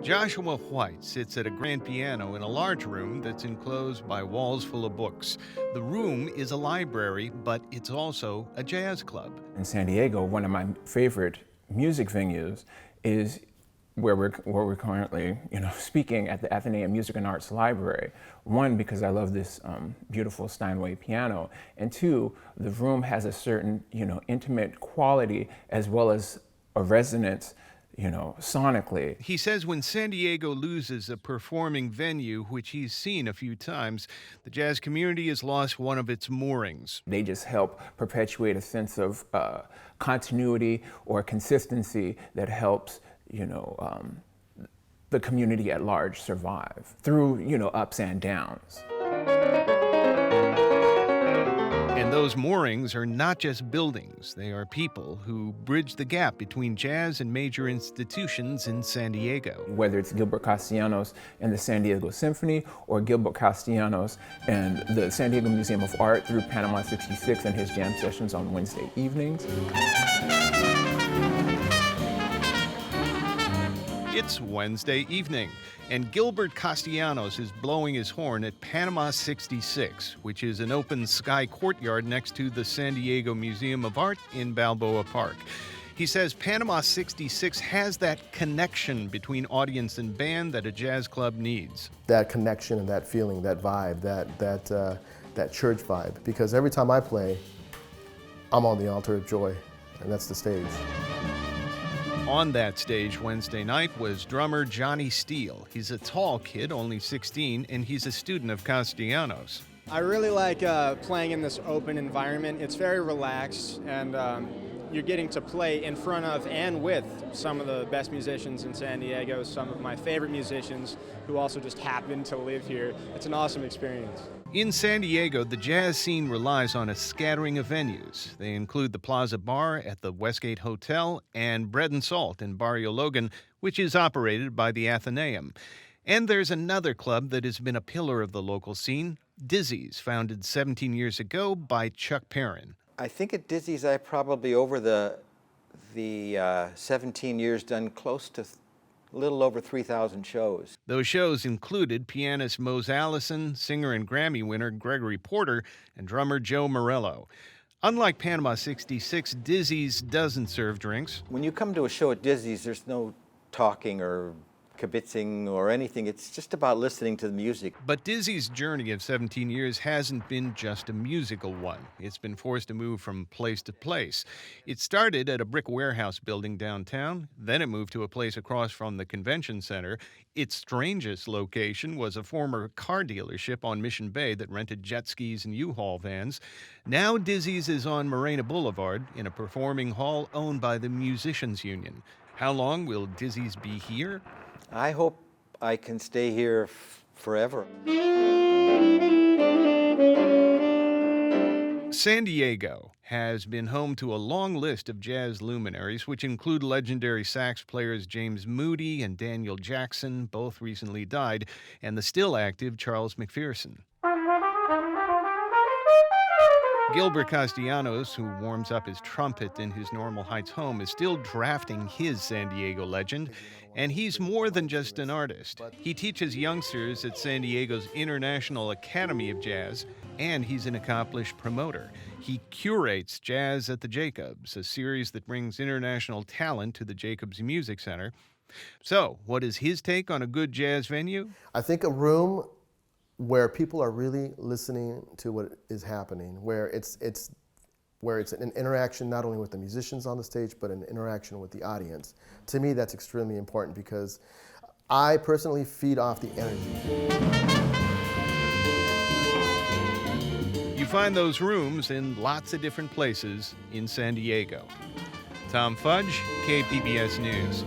Joshua White sits at a grand piano in a large room that's enclosed by walls full of books. The room is a library, but it's also a jazz club. In San Diego, one of my favorite music venues is where we're currently, speaking at the Atheneum Music and Arts Library. One, because I love this beautiful Steinway piano, and two, the room has a certain, intimate quality as well as a resonance, sonically. He says when San Diego loses a performing venue, which he's seen a few times, the jazz community has lost one of its moorings. They just help perpetuate a sense of continuity or consistency that helps, the community at large survive through, ups and downs. And those moorings are not just buildings. They are people who bridge the gap between jazz and major institutions in San Diego. Whether it's Gilbert Castellanos and the San Diego Symphony or Gilbert Castellanos and the San Diego Museum of Art through Panama 66 and his jam sessions on Wednesday evenings. It's Wednesday evening, and Gilbert Castellanos is blowing his horn at Panama 66, which is an open sky courtyard next to the San Diego Museum of Art in Balboa Park. He says Panama 66 has that connection between audience and band that a jazz club needs. That connection and that feeling, that vibe, that church vibe. Because every time I play, I'm on the altar of joy, and that's the stage. On that stage Wednesday night was drummer Johnny Steele. He's a tall kid, only 16, and he's a student of Castellanos. I really like playing in this open environment. It's very relaxed, and you're getting to play in front of and with some of the best musicians in San Diego, some of my favorite musicians who also just happen to live here. It's an awesome experience. In San Diego, the jazz scene relies on a scattering of venues. They include the Plaza Bar at the Westgate Hotel and Bread and Salt in Barrio Logan, which is operated by the Atheneum. And there's another club that has been a pillar of the local scene, Dizzy's, founded 17 years ago by Chuck Perrin. I think at Dizzy's I probably over the 17 years done close to a little over 3,000 shows. Those shows included pianist Mose Allison, singer and Grammy winner Gregory Porter, and drummer Joe Morello. Unlike Panama 66, Dizzy's doesn't serve drinks. When you come to a show at Dizzy's, there's no talking or kibitzing or anything. It's just about listening to the music. But Dizzy's journey of 17 years hasn't been just a musical one. It's been forced to move from place to place. It started at a brick warehouse building downtown. Then it moved to a place across from the convention center. Its strangest location was a former car dealership on Mission Bay that rented jet skis and U-Haul vans. Now Dizzy's is on Morena Boulevard in a performing hall owned by the Musicians Union. How long will Dizzy's be here? I hope I can stay here forever. San Diego has been home to a long list of jazz luminaries, which include legendary sax players James Moody and Daniel Jackson, both recently died, and the still active Charles McPherson. Gilbert Castellanos, who warms up his trumpet in his Normal Heights home, is still drafting his San Diego legend, and he's more than just an artist. He teaches youngsters at San Diego's International Academy of Jazz, and he's an accomplished promoter. He curates Jazz at the Jacobs, a series that brings international talent to the Jacobs Music Center. So, what is his take on a good jazz venue? I think a room where people are really listening to what is happening, where it's an interaction not only with the musicians on the stage, but an interaction with the audience. To me, that's extremely important because I personally feed off the energy. You find those rooms in lots of different places in San Diego. Tom Fudge, KPBS News.